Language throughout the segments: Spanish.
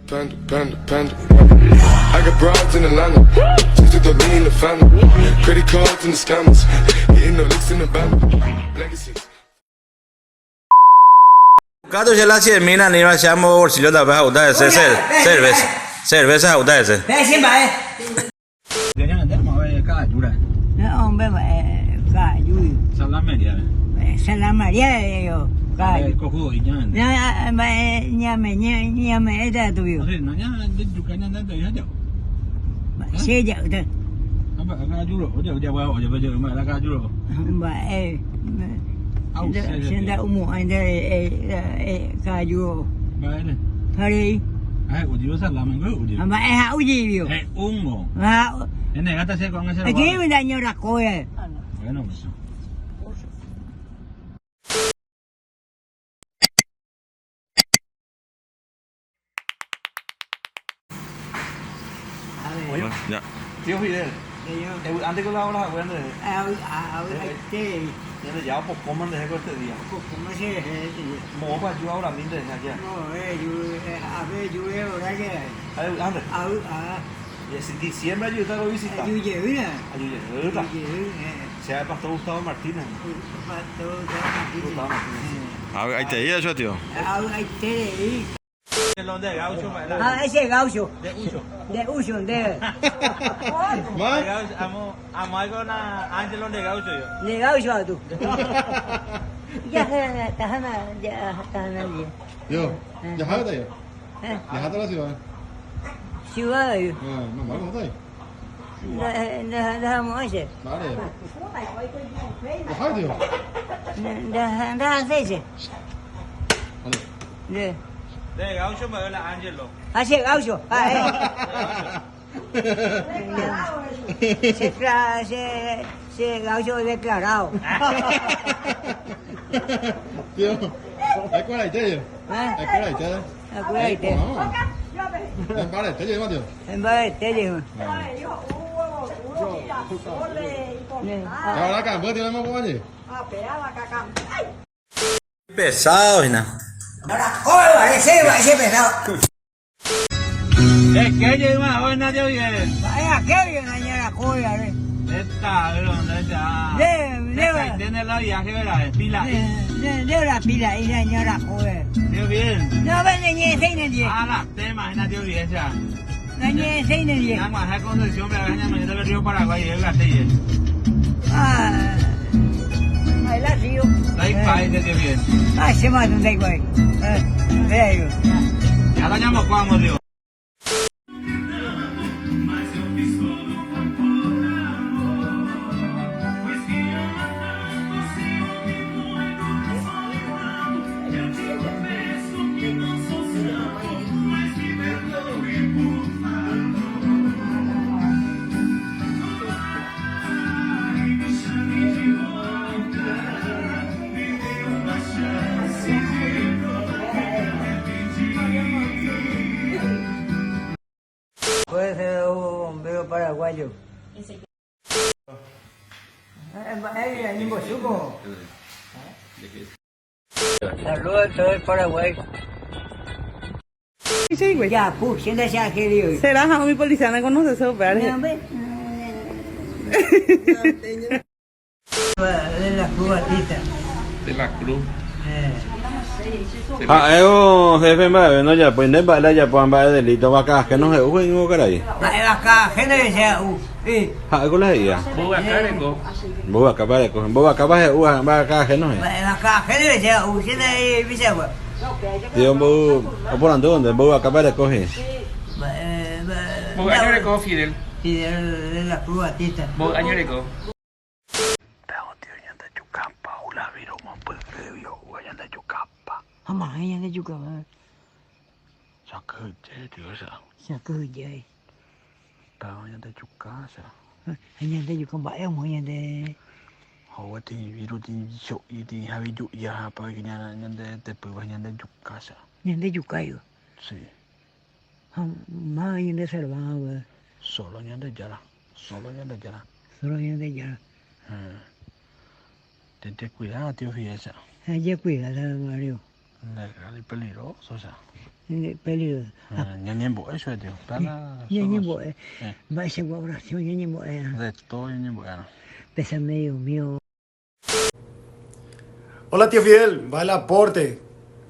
Panda. I got broads in Atlanta, just to throw me in the family. Credit cards and the scammers, getting no licks in the band. Legacies. Cato ce la c'è mina ne facciamo orsiglio da va da cerveza hậu da se Đây xin bà ơi. Để nhà để mà về cả chú đây. Nó ông bé vậy cả vui. Salam mẹ đi. Salam Maria yo. Cả. Có khu ý nhà. Nhà nhà mẹ ra tụi yo. Thế nó nhà đến chú cái nhà đến đây hết rồi. Xe dạo thôi. Nó bảo cả chú rồi, giờ vào bây giờ mà là cả chú rồi. Bà ơi. Xin đã ủng anh đây cả vui. Vậy này. Thôi Ai ở dưới sao làm cái ở dưới. mà ai hảo gì vậy? Mà. Hảo. Cái này ta sẽ có cái Cái kia mình đang nhớ đặt coi à. Cái nào mà. dạ Tiêu phi đây. Em ăn cái rau đó quen rồi. Thế Nên là giáo phục của mình thì có tự gì à? cũng sẽ Mổ bà chú áo làm đến đây nha chứ. chú yêu ra chứ. Ai ăn rồi. Ya si siempre ayuda a visitar. Ayuda. Ayuda. Se ha pasado Gustavo Martínez. anh thấy cho tiểu Ese gaucho. De uso, de. Amo con Ángelo de Gaucho yo. De gaucho tú. Ya tahana bien. Yo, ya hada ya. Ya hada la ciudad. Ciudad yo. No mal no tay. Da moise. Vale. Ya hada yo. Da seise. Vale. De. De Gaucho me la Ángelo. Ese gaucho. Se gaucho declarado. Tío, ¿hay cuál hay yo? ¿Hay cuál hay yo? Acuérdate. Vale, te llevo, tío. En vez de te Ahora acá, ¿vos tienes más oye? pesado y nada Ese pesado. ¿Qué lleva hoy nadie viene? Vaya, qué bien añada joya, Esta, ¿dónde está? Tiene la viaje, ¿verdad? Pila. de la pila y señora joven. Dios bien. No ven ni enseñan ni. La tema, nadie viene ya. No ni enseñan ni. Nada más, Concepción, me baña mañana del río Paraguay y el Gatelle. Ahí la sigo. Ahí país de Dios bien. Se mata un day güey. Veo. Ya la llamo Juan, Dios. Puede ser un veo paraguayo. Ahí ni bochuco. Saludos a todo el Paraguay. Sí, güey. Ya, pues, siendo ya querido. ¿Será a mi policía? ¿No conoces eso, De la cubatita. De la Cruz. eu jefe mà nó giờ bên đấy bạn đây giờ còn bạn để lý do cả cái nó hiểu cái ngô cái này Lại là cả cái này sẽ hại có lấy à bố bà cả ba hiểu à ba cả cái nó Vậy là cả cái này sẽ trên đây bây giờ vậy. thì ông bố làm tốt rồi bố cả ba để có hiểu Bố anh ơi có Fidel. Thì là cubatita. Bố anh ơi có. Không phải anh chú cầm. sao cơ chế thì sao Sao cứ vậy? tao nhận thấy chút cá sao Anh nhận thấy chú cầm bãi ông nhận thấy. hầu thì ví dụ thì hai ví dụ ya apa cái nhà nhận thấy tập bữa nhận thấy chút cá sao Nhận thấy chú cây rồi. sì Không, mà nhận thấy sao rồi. solo nhận thấy jara Solo nhận thấy giờ. te cuidado tío fíjese Hay quỷ là sao mà điều. es peligroso o sea peligro. Nhân bộ ấy rồi điều. Nhân bộ, va se guarda, nhân bộ. De todo nhân bộ à. Pésame, Dios mío. Hola tío Fidel, va el aporte.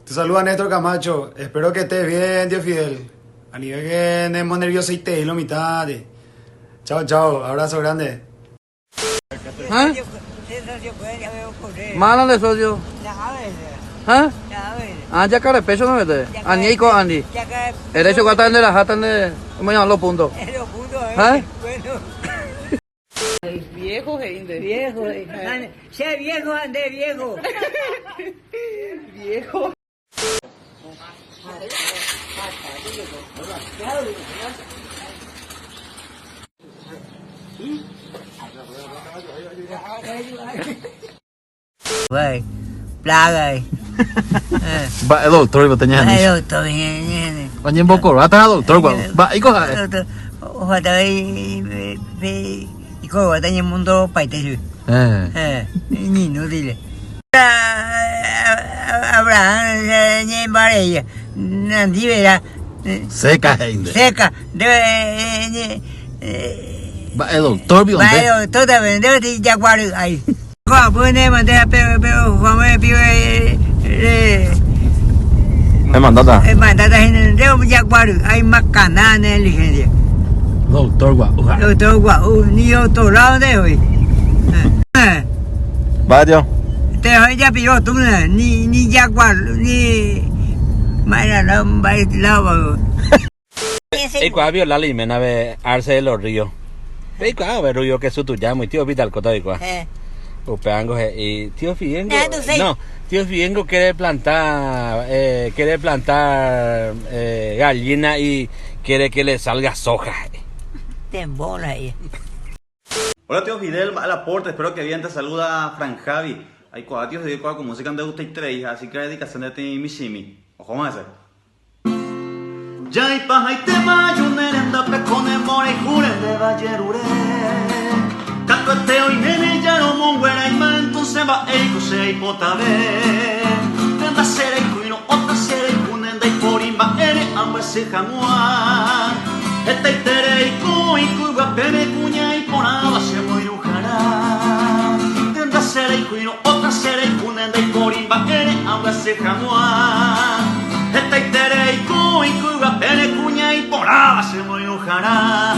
Te saluda Néstor Camacho. Espero que estés bien, tío Fidel. A nivel que tenemos nervioso y te lo mitad. Chao, chao. Abrazo grande. hả 마는 데 소주 hả chắc cái peso no vete anh ấy có anh đi el hecho que están de la jatan de me llaman los puntos hả viejo gente Viejo, sea viejo, ande viejo. viejo Vậy, plaga rồi. Ba el doctor iba tanya Ay, ni. doctor, bien. Oye poco, rata doctor ba. Ba iko ha. Doctor, ojalá ve y como va en el mundo paite su. Ni no dile. Abraham, ni bare, nandi vera. Seca gente. Seca, Ba el doctor bi onde. vaya, toda vende de jaguar ahí. Qua pone manda pero como Me mandata. mandada en de jaguar hay más canal en ligeria. Doctor ba. Doctor gua ni otro lado de hoy. Ba dio. Te ya pidió tú ni jaguar ni mira la lado. Ei kwa vio la lime na ve arse los ríos. Ei kwa ve río que su tu llamo y tío vital kota di kwa. Upeango y tío Fiengo. No, tío Fiengo quiere plantar gallina y quiere que le salga soja. Te bola ahí. Hola tío Fidel, va al aporte, espero que bien, te saluda Fran Javi. Hay cuatro tíos de con música de usted y tres, así que dedicación de ti Mishimi. Ojo más ese. Ya y paja y te mayo, nerenda pecone more jure de vallerure. Cato este hoy nene ya no monguera y man, entonces va eiko se hipotabe. Nenda sere y cuino, otra sere y punenda y porimba ere ambas se jamuan. Este itere y cuiga pene cuña y ponaba se moirujara. Nenda sere y cuino, otra sere y punenda y porimba ere ambas se jamuan. Este itere y cuiga pene cuña y ponaba se moirujara.